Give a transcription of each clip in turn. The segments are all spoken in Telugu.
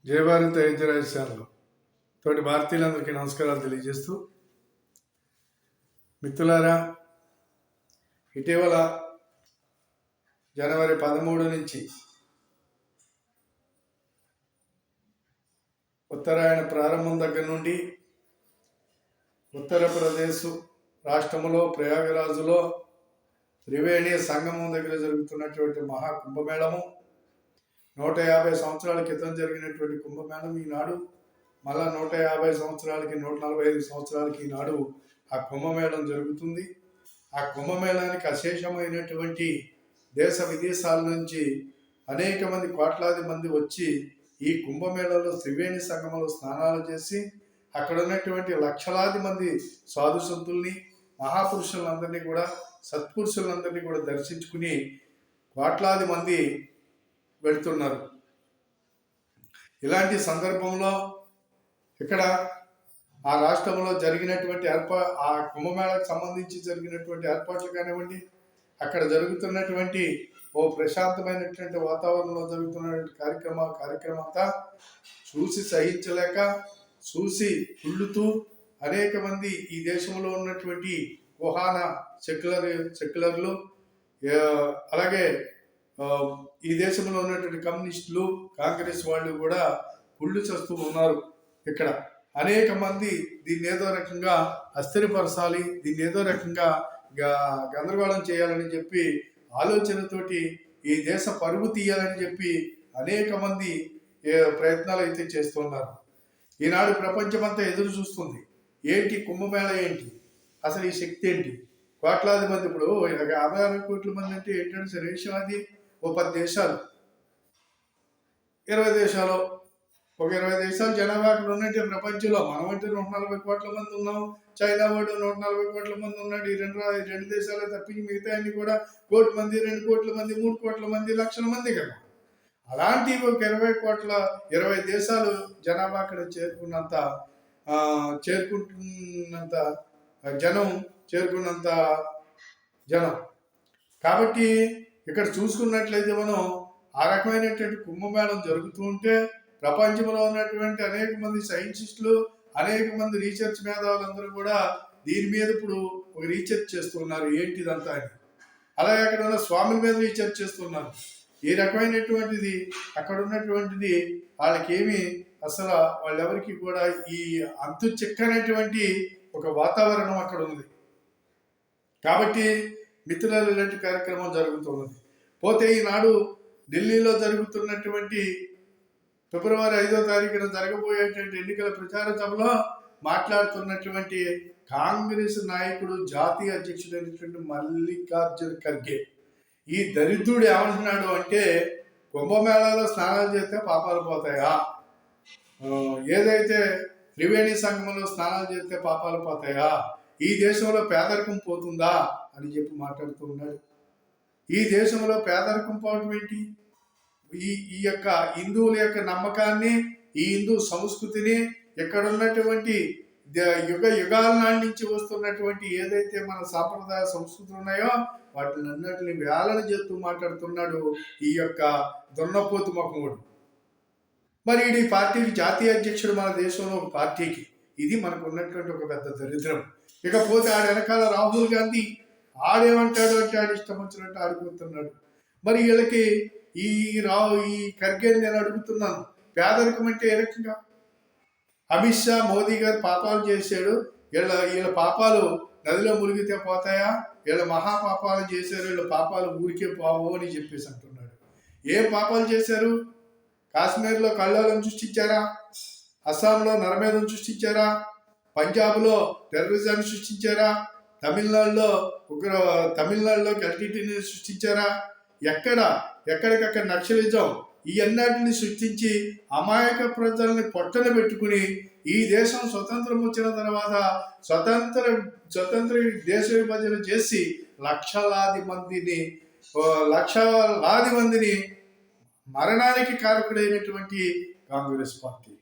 జయ భారత్ అయోధ్య రాజస్థాన్లో తోటి భారతీయులందరికీ నమస్కారాలు తెలియజేస్తూ, మిత్రులారా, ఇటీవల జనవరి 13 నుంచి ఉత్తరాయణ ప్రారంభం దగ్గర నుండి ఉత్తరప్రదేశ్ రాష్ట్రంలో ప్రయాగరాజులో త్రివేణి సంగమం దగ్గర జరుగుతున్నటువంటి మహాకుంభమేళము, 150 సంవత్సరాల క్రితం జరిగినటువంటి కుంభమేళం ఈనాడు మళ్ళా 150 సంవత్సరాలకి 145 సంవత్సరాలకి ఈనాడు ఆ కుంభమేళం జరుగుతుంది. ఆ కుంభమేళానికి అశేషమైనటువంటి దేశ విదేశాల నుంచి అనేక మంది, కోట్లాది మంది వచ్చి ఈ కుంభమేళలో త్రివేణి సంగమంలో స్నానాలు చేసి అక్కడ ఉన్నటువంటి లక్షలాది మంది సాధు సంతుల్ని, మహాపురుషులందరినీ కూడా, సత్పురుషులందరినీ కూడా దర్శించుకుని కోట్లాది మంది వెళ్తున్నారు. ఇలాంటి సందర్భంలో ఇక్కడ ఆ రాష్ట్రంలో జరిగినటువంటి ఆ కుంభమేళకు సంబంధించి జరిగినటువంటి ఏర్పాట్లు కానివ్వండి, అక్కడ జరుగుతున్నటువంటి ఓ ప్రశాంతమైనటువంటి వాతావరణంలో జరుగుతున్నటువంటి కార్యక్రమంతా చూసి సహించలేక, చూసి కుళ్ళుతూ అనేక మంది ఈ దేశంలో ఉన్నటువంటి కుహాన సెక్యులర్లు, అలాగే ఈ దేశంలో ఉన్నటువంటి కమ్యూనిస్టులు, కాంగ్రెస్ వాళ్ళు కూడా పుళ్ళు చేస్తూ ఉన్నారు. ఇక్కడ అనేక మంది దీన్ని ఏదో రకంగా అస్థిరపరచాలి, దీన్ని ఏదో రకంగా గందరగోళం చేయాలని చెప్పి ఆలోచనతోటి ఈ దేశ పరుగు తీయాలని చెప్పి అనేక మంది ప్రయత్నాలు అయితే చేస్తున్నారు. ఈనాడు ప్రపంచమంతా ఎదురు చూస్తుంది. ఏంటి కుంభమేళ, ఏంటి అసలు ఈ శక్తి ఏంటి? కోట్లాది మంది, ఇప్పుడు 56 కోట్ల మంది అంటే ఏంటంటే సరేషం, అది ఓ 10 దేశాలు, 20 దేశాలు, ఒక 20 దేశాలు జనాభా అక్కడ ఉన్నట్టే ప్రపంచంలో. మనం అంటే 140 కోట్ల మంది ఉన్నాం, చైనా వాడు 140 కోట్ల మంది ఉన్నాడు. ఈ రెండు దేశాలు తప్పించి మిగతా అన్ని కూడా 1 కోటి మంది, 2 కోట్ల మంది, 3 కోట్ల మంది, లక్షల మంది కదా. అలాంటి ఒక 20 దేశాలు జనాభా అక్కడ చేరుకున్నంత జనం కాబట్టి ఇక్కడ చూసుకున్నట్లయితే మనం ఆ రకమైనటువంటి కుంభమేళం జరుగుతూ ఉంటే ప్రపంచంలో ఉన్నటువంటి అనేక మంది సైంటిస్టులు, అనేక మంది రీసెర్చ్ మేధావులందరూ కూడా దీని మీద ఇప్పుడు ఒక రీసెర్చ్ చేస్తున్నారు, ఏంటిదంతా అని. అలాగే అక్కడ ఉన్న స్వాముల మీద రీసెర్చ్ చేస్తున్నారు. ఈ రకమైనటువంటిది అక్కడ ఉన్నటువంటిది వాళ్ళకేమి అసలు వాళ్ళెవరికి కూడా ఈ అంతు చిక్కనటువంటి ఒక వాతావరణం అక్కడ ఉంది. కాబట్టి మిత్రులు, ఇలాంటి కార్యక్రమం జరుగుతున్నది. పోతే ఈనాడు ఢిల్లీలో జరుగుతున్నటువంటి ఫిబ్రవరి 5వ తారీఖున జరగబోయేటువంటి ఎన్నికల ప్రచార సభలో మాట్లాడుతున్నటువంటి కాంగ్రెస్ నాయకుడు, జాతీయ అధ్యక్షుడైనటువంటి మల్లికార్జున ఖర్గే, ఈ దరిద్రుడు ఏమంటున్నాడు అంటే, కుంభమేళాలో స్నానాలు చేస్తే పాపాలు పోతాయా, ఏదైతే త్రివేణి సంగమంలో స్నానాలు చేస్తే పాపాలు పోతాయా, ఈ దేశంలో పేదరికం పోతుందా అని చెప్పి మాట్లాడుతూ ఉన్నాడు. ఈ దేశంలో పేదరికం పోవటం ఏంటి? ఈ యొక్క హిందువుల యొక్క నమ్మకాన్ని, ఈ హిందూ సంస్కృతిని, ఇక్కడ ఉన్నటువంటి యుగాల నాటి నుంచి వస్తున్నటువంటి ఏదైతే మన సాంప్రదాయ సంస్కృతులు ఉన్నాయో వాటిని అన్నిటిని వేలన చేస్తూ మాట్లాడుతున్నాడు ఈ యొక్క దున్నపోతు ముఖముడు. మరి ఈ పార్టీకి జాతీయ అధ్యక్షుడు, మన దేశంలో ఒక పార్టీకి, ఇది మనకు ఉన్నటువంటి ఒక పెద్ద దరిద్రం. ఇకపోతే ఆడ వెనకాల రాహుల్ గాంధీ, ఆడేమంటాడు అంటే ఆడు ఇష్టం వచ్చినట్టు ఆడుకుంటున్నాడు. మరి వీళ్ళకి ఈ ఖర్గే నేను అడుగుతున్నాను, పేదరికం అంటే ఏ రకంగా? అమిత్ షా, మోదీ గారు పాపాలు చేశాడు, వీళ్ళ పాపాలు నదిలో మునిగితే పోతాయా? వీళ్ళ మహాపాపాలు చేశారు, వీళ్ళ పాపాలు ఊరికే పోవు అని చెప్పేసి అంటున్నాడు. ఏం పాపాలు చేశారు? కాశ్మీర్లో కల్లోలం సృష్టించారా? అస్సాంలో నరమేధం సృష్టించారా? పంజాబ్లో టెర్రరిజాన్ని సృష్టించారా? తమిళనాడులో కల్టీని సృష్టించారా? ఎక్కడికక్కడ నక్సలిజం, ఈ అన్నిటిని సృష్టించి అమాయక ప్రజల్ని పొట్టన పెట్టుకుని ఈ దేశం స్వతంత్రం వచ్చిన తర్వాత స్వతంత్ర దేశ విభజన చేసి లక్షలాది మందిని మరణానికి కారకుడైనటువంటి కాంగ్రెస్ పార్టీ.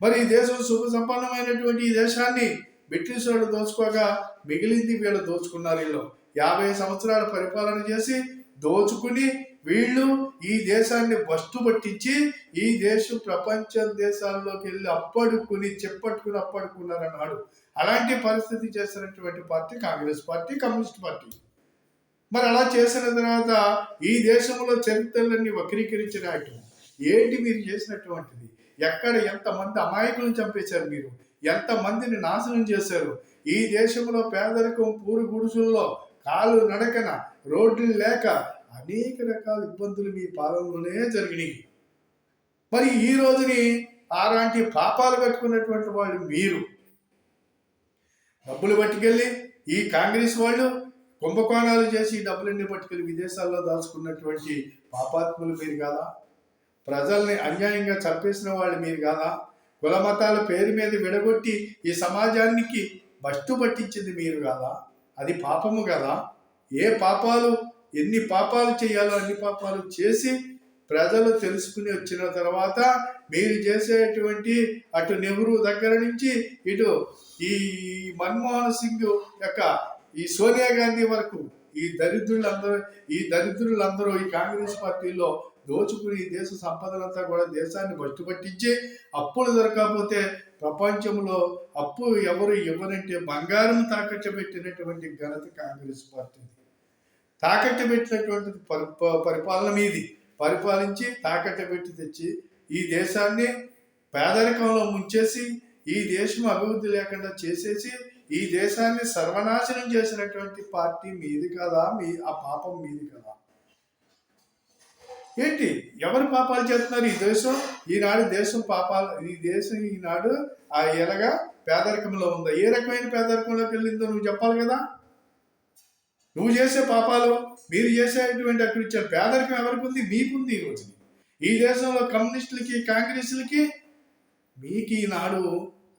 మరి ఈ దేశం శుభ సంపన్నమైనటువంటి ఈ దేశాన్ని బ్రిటిష్ వాళ్ళు దోచుకోగా మిగిలింది వీళ్ళు దోచుకున్నారు. వీళ్ళు 50 సంవత్సరాల పరిపాలన చేసి దోచుకుని వీళ్ళు ఈ దేశాన్ని బస్టు పట్టించి ఈ దేశం ప్రపంచ దేశాల్లోకి వెళ్ళి అప్పడుకుని చెప్పట్టుకుని అప్పడుకున్నారన్నాడు. అలాంటి పరిస్థితి చేసినటువంటి party Congress party, communist party. మరి అలా చేసిన తర్వాత ఈ దేశంలో చరిత్రలన్నీ వక్రీకరించి రాయటం ఏంటి మీరు చేసినటువంటిది? ఎక్కడ ఎంతమంది అమాయకులను చంపేశారు మీరు, ఎంతమందిని నాశనం చేశారు. ఈ దేశంలో పేదరికం పూరు గుడుసుల్లో కాలు నడకన రోడ్లు లేక అనేక రకాల ఇబ్బందులు మీ పాలనలోనే జరిగినాయి. మరి ఈ రోజుని అలాంటి పాపాలు కట్టుకున్నటువంటి వాళ్ళు మీరు డబ్బులు పట్టుకెళ్ళి ఈ కాంగ్రెస్ వాళ్ళు కుంభకోణాలు చేసి డబ్బులన్నీ పట్టుకెళ్ళి విదేశాల్లో దాచుకున్నటువంటి పాపాత్ములు మీరు కాదా? ప్రజల్ని అన్యాయంగా చంపేసిన వాళ్ళు మీరు కాదా? కుల మతాల పేరు మీద విడగొట్టి ఈ సమాజానికి బస్టు పట్టించింది మీరు కాదా? అది పాపము కదా? ఏ పాపాలు ఎన్ని పాపాలు చేయాలో అన్ని పాపాలు చేసి ప్రజలు తెలుసుకుని వచ్చిన తర్వాత మీరు చేసేటువంటి అటు నెహ్రూ దగ్గర నుంచి ఇటు ఈ మన్మోహన్ సింగ్ యొక్క ఈ సోనియా గాంధీ వరకు ఈ దరిద్రులందరూ ఈ కాంగ్రెస్ పార్టీలో దోచుకుని దేశ సంపదలంతా కూడా దేశాన్ని బస్టు పట్టించి అప్పులు దొరకకపోతే ప్రపంచంలో అప్పు ఎవరు ఇవ్వరంటే బంగారం తాకట్టు పెట్టినటువంటి ఘనత కాంగ్రెస్ పార్టీ. తాకట్టు పెట్టినటువంటి పరిపాలన మీది పరిపాలించి తాకట్టు పెట్టి తెచ్చి ఈ దేశాన్ని పేదరికంలో ముంచేసి ఈ దేశం అభివృద్ధి లేకుండా చేసేసి ఈ దేశాన్ని సర్వనాశనం చేసినటువంటి పార్టీ మీది కదా? ఆ పాపం మీది కదా? ఏంటి ఎవరు పాపాలు చేస్తున్నారు? ఈ దేశం ఈనాడు దేశం పాపాలు, ఈ దేశం ఈనాడు ఎలాగా పేదరికంలో ఉందా? ఏ రకమైన పేదరికంలోకి వెళ్ళిందో నువ్వు చెప్పాలి కదా. నువ్వు చేసే పాపాలు, మీరు చేసేటువంటి అకృత్యాలు, పేదరికం ఎవరికి ఉంది? మీకుంది. ఈ రోజు ఈ దేశంలో కమ్యూనిస్టులకి కాంగ్రెస్లకి మీకు ఈనాడు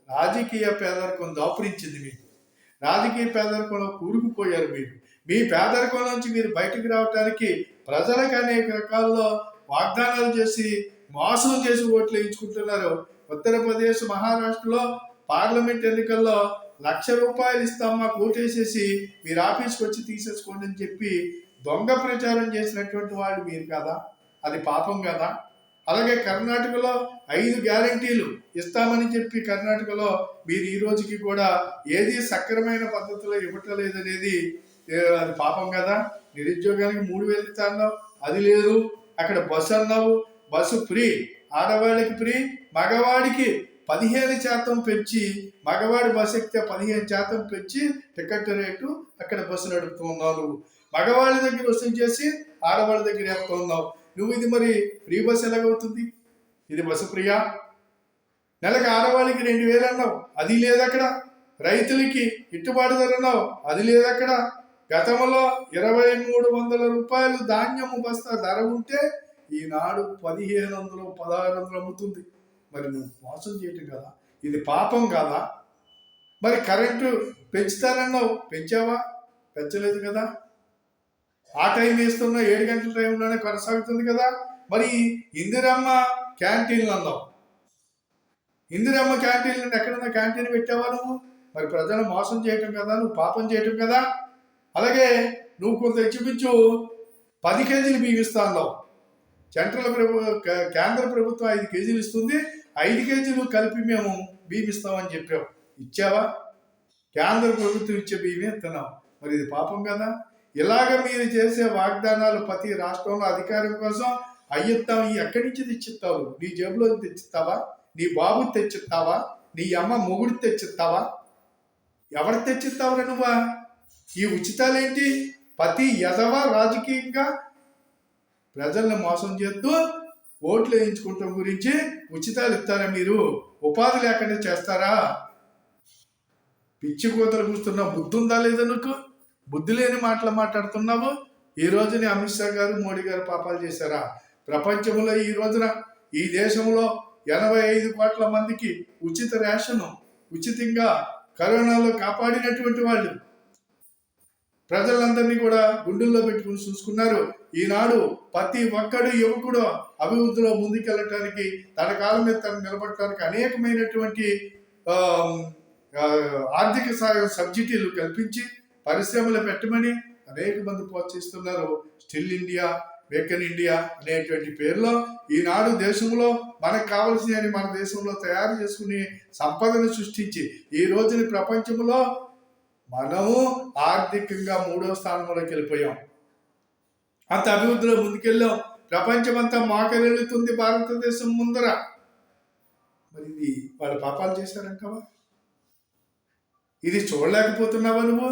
రాజకీయ పేదరికం దాపురించింది. మీకు రాజకీయ పేదరికంలో కూరుకుపోయారు. మీ పేదరికం నుంచి మీరు బయటకు రావడానికి ప్రజలకు అనేక రకాల్లో వాగ్దానాలు చేసి మోసం చేసి ఓట్లు వేయించుకుంటున్నారు. ఉత్తరప్రదేశ్, మహారాష్ట్రలో పార్లమెంట్ ఎన్నికల్లో ₹1,00,000 ఇస్తాం మాకు ఓటేసేసి మీరు ఆఫీస్కి వచ్చి తీసేసుకోండి అని చెప్పి దొంగ ప్రచారం చేసినటువంటి వాళ్ళు మీరు కదా? అది పాపం కదా? అలాగే కర్ణాటకలో 5 గ్యారంటీలు ఇస్తామని చెప్పి కర్ణాటకలో మీరు ఈ రోజుకి కూడా ఏది సక్రమైన పద్ధతిలో ఇవ్వటం లేదనేది అది పాపం కదా? నిరుద్యోగానికి 3,000 ఇస్తా అన్నావు, అది లేదు. అక్కడ బస్సు అన్నావు, బస్సు ఫ్రీ, ఆడవాళ్ళకి ఫ్రీ, మగవాడికి 15% పెంచి, మగవాడి బస్సు ఎక్కితే 15% పెంచి టికెట్ రేటు అక్కడ బస్సు నడుపుతూ ఉన్నావు. మగవాళ్ళ దగ్గర వసూలు చేసి ఆడవాళ్ళ దగ్గర వేస్తూ ఉన్నావు. నువ్వు ఇది మరి ఫ్రీ బస్సు ఎలాగవుతుంది? ఇది బస్సు ఫ్రీయా? నెలకు ఆడవాళ్ళకి 2,000 అన్నావు, అది లేదు అక్కడ. రైతులకి గిట్టుబాటు ధర అన్నావు, అది లేదు అక్కడ. గతంలో ₹2,300 ధాన్యము బస్తా ధర ఉంటే ఈనాడు 1,500, 1,600 అమ్ముతుంది. మరి నువ్వు మోసం చేయటం కదా? ఇది పాపం కదా? మరి కరెంటు పెంచుతానన్నావు, పెంచావా? పెంచలేదు కదా? ఆ టైం వేస్తున్నా 7 గంటల టైంలోనే కొనసాగుతుంది కదా? మరి ఇందిరమ్మ క్యాంటీన్లు అన్నావు, ఇందిరమ్మ క్యాంటీన్లు ఎక్కడన్నా క్యాంటీన్ పెట్టావా నువ్వు? మరి ప్రజలు మోసం చేయటం కదా, నువ్వు పాపం చేయటం కదా? అలాగే నువ్వు కొంత ఇంచుమించు 10 కేజీలు బియ్యం ఇస్తా అన్నావు. కేంద్ర ప్రభుత్వం 5 కేజీలు ఇస్తుంది, 5 కేజీలు కలిపి మేము బియ్యం ఇస్తామని చెప్పావు. ఇచ్చావా? కేంద్ర ప్రభుత్వం ఇచ్చే బియ్యమే ఇస్తున్నావు. మరి ఇది పాపం కదా? ఇలాగ మీరు చేసే వాగ్దానాలు ప్రతి రాష్ట్రంలో అధికారం కోసం అయ్యిస్తాం. ఎక్కడి నుంచి తెచ్చిస్తావు? నీ జేబులో తెచ్చిస్తావా? నీ బాబు తెచ్చిస్తావా? నీ అమ్మ మొగుడు తెచ్చిస్తావా? ఎవరు తెచ్చిస్తావురా నువ్వా? ఈ ఉచితాలేంటి? ప్రతి యదవ రాజకీయంగా ప్రజల్ని మోసం చేస్తూ ఓట్లు వేయించుకుంటాం గురించి ఉచితాలు ఇస్తారా? మీరు ఉపాధి లేకుండా చేస్తారా? పిచ్చి కూతలు కూస్తున్నా బుద్ధి ఉందా లేదా? నీకు బుద్ధి లేని మాటలు మాట్లాడుతున్నావు. ఈ రోజుని అమిత్ షా గారు, మోడీ గారు పాపాలు చేశారా? ప్రపంచంలో ఈ రోజున ఈ దేశంలో 85 కోట్ల మందికి ఉచిత రేషన్ ఉచితంగా కరోనాలో కాపాడినటువంటి వాళ్ళు ప్రజలందరినీ కూడా గుండెల్లో పెట్టుకుని చూసుకున్నారు. ఈనాడు ప్రతి ఒక్కడు యువకుడు అభివృద్ధిలో ముందుకెళ్ళటానికి, తన కాలం మీద తను నిలబడటానికి అనేకమైనటువంటి ఆర్థిక సాయం సబ్సిడీలు కల్పించి పరిశ్రమలు పెట్టమని అనేక మంది ప్రోత్సహిస్తున్నారు. Still India make in India అనేటువంటి పేరులో ఈనాడు దేశంలో మనకు కావలసినవి మన దేశంలో తయారు చేసుకుని సంపదను సృష్టించి ఈ రోజుని ప్రపంచంలో మనము ఆర్థికంగా 3వ స్థానంలోకి వెళ్ళిపోయాం. అంత అభివృద్ధిలో ముందుకెళ్ళాం. ప్రపంచమంతా మోకరిల్లుతుంది భారతదేశం ముందర. మరి ఇది వాళ్ళ పాపాలు చేశారంటావా? ఇది చూడలేకపోతున్నావా? నువ్వు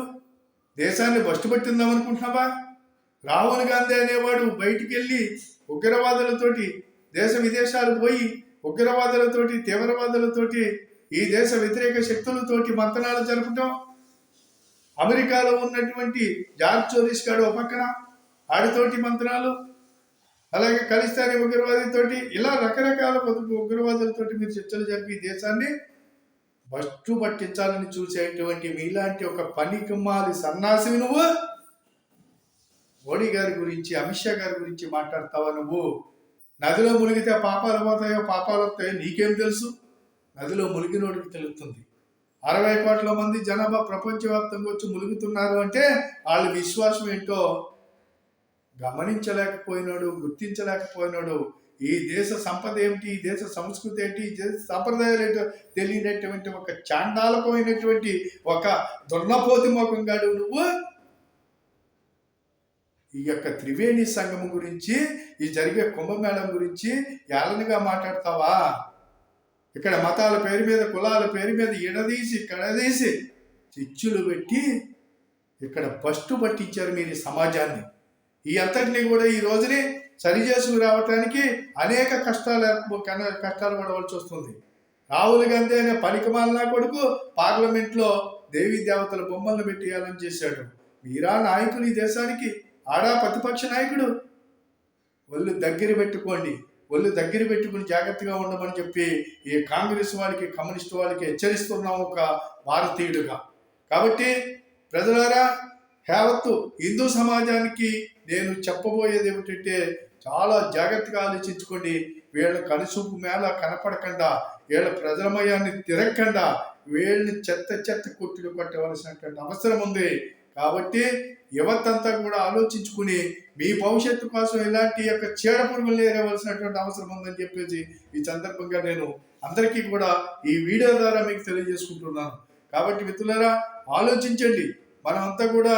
దేశాన్ని బస్టు పట్టిందామనుకుంటున్నావా? రాహుల్ గాంధీ అనేవాడు బయటికి వెళ్ళి ఉగ్రవాదులతోటి దేశ విదేశాలు పోయి ఉగ్రవాదులతోటి తీవ్రవాదులతోటి ఈ దేశ వ్యతిరేక శక్తులతోటి మంతనాలు జరపటం, అమెరికాలో ఉన్నటువంటి జార్జ్ సోరోస్ గాడు ఒక పక్కన ఆడితోటి మంత్రాలు, అలాగే ఖలిస్తానీ ఉగ్రవాదితోటి, ఇలా రకరకాల ఉగ్రవాదులతోటి మీరు చర్చలు జరిపి దేశాన్ని బస్టు పట్టించాలని చూసేటువంటి మీలాంటి ఒక పనికిమాలి సన్నాసివి నువ్వు మోడీ గారి గురించి, అమిత్ షా గారి గురించి మాట్లాడతావా? నువ్వు నదిలో మునిగితే పాపాలు పోతాయో పాపాలు వస్తాయో నీకేం తెలుసు? నదిలో మునిగినోడికి తెలుస్తుంది. 60 కోట్ల మంది జనాభా ప్రపంచవ్యాప్తంగా వచ్చి ములుగుతున్నారు అంటే వాళ్ళ విశ్వాసం ఏంటో గమనించలేకపోయినాడు, గుర్తించలేకపోయినాడు. ఈ దేశ సంపద ఏమిటి, ఈ దేశ సంస్కృతి ఏంటి, ఈ దేశ సంప్రదాయాలు ఏంటో తెలియనటువంటి ఒక చాండాలకమైనటువంటి ఒక దుర్నపోతి మోకంగాడు నువ్వు. ఈ యొక్క త్రివేణి సంగమం గురించి, ఈ జరిగే కుంభమేళం గురించి ఏలనగా మాట్లాడతావా? ఇక్కడ మతాల పేరు మీద, కులాల పేరు మీద ఎడదీసి కడదీసి చిచ్చులు పెట్టి ఇక్కడ బస్టు పట్టించారు మీరు సమాజాన్ని. ఈ అంతటినీ కూడా ఈ రోజుని సరిచేసుకు రావటానికి అనేక కష్టాలు పడవలసి వస్తుంది. రాహుల్ గాంధీ అనే పనికిమాలిన కొడుకు పార్లమెంట్లో దేవీ దేవతల బొమ్మలను పెట్టేయాలని చేశాడు. మీరా నాయకులు ఈ దేశానికి, ఆడా ప్రతిపక్ష నాయకుడు. ఒళ్ళు దగ్గర పెట్టుకోండి, ఒళ్ళు దగ్గర పెట్టుకుని జాగ్రత్తగా ఉండమని చెప్పి ఈ కాంగ్రెస్ వాళ్ళకి, కమ్యూనిస్టు వాళ్ళకి హెచ్చరిస్తున్నాం ఒక భారతీయుడుగా. కాబట్టి ప్రజలారా, యావత్తు హిందూ సమాజానికి నేను చెప్పబోయేది ఏమిటంటే చాలా జాగ్రత్తగా ఆలోచించుకోండి. వీళ్ళ కనుసూపు మేళ కనపడకుండా, వీళ్ళ ప్రజలమయాన్ని తిరగకుండా వీళ్ళని చెత్త కొట్టులు కొట్టవలసినటువంటి అవసరం ఉంది. కాబట్టి యువతంతా కూడా ఆలోచించుకుని మీ భవిష్యత్తు కోసం ఇలాంటి యొక్క చీడ పురుగులు ఏరవలసినటువంటి అవసరం ఉందని చెప్పేసి ఈ సందర్భంగా నేను అందరికీ కూడా ఈ వీడియో ద్వారా మీకు తెలియజేసుకుంటున్నాను. కాబట్టి మిత్రులారా, ఆలోచించండి. మనమంతా కూడా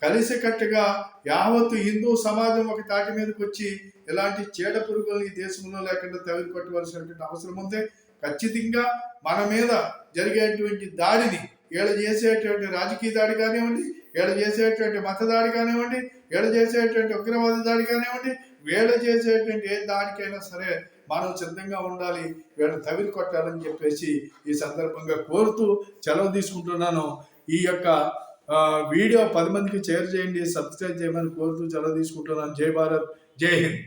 కలిసికట్టుగా యావత్తు హిందూ సమాజం ఒక తాటి మీదకి వచ్చి ఇలాంటి చీడ పురుగులు ఈ దేశంలో లేకుండా తవిలి కొట్టవలసినటువంటి అవసరం ఉంది. ఖచ్చితంగా మన మీద జరిగేటువంటి దాడిని, వీళ్ళు చేసేటువంటి రాజకీయ దాడి కానివ్వండి, వీళ్ళు చేసేటువంటి మత దాడి కానివ్వండి, వీళ్ళు చేసేటువంటి ఉగ్రవాద దాడి కానివ్వండి, వీళ్ళు చేసేటువంటి ఏ దాడికైనా సరే మనం సిద్ధంగా ఉండాలి, వీళ్ళని తవిలి కొట్టాలని చెప్పేసి ఈ సందర్భంగా కోరుతూ సెలవు తీసుకుంటున్నాను. ఈ యొక్క వీడియో 10 మందికి షేర్ చేయండి, సబ్స్క్రైబ్ చేయమని కోరుతూ సెలవు తీసుకుంటున్నాను. జై భారత్, జై హింద్.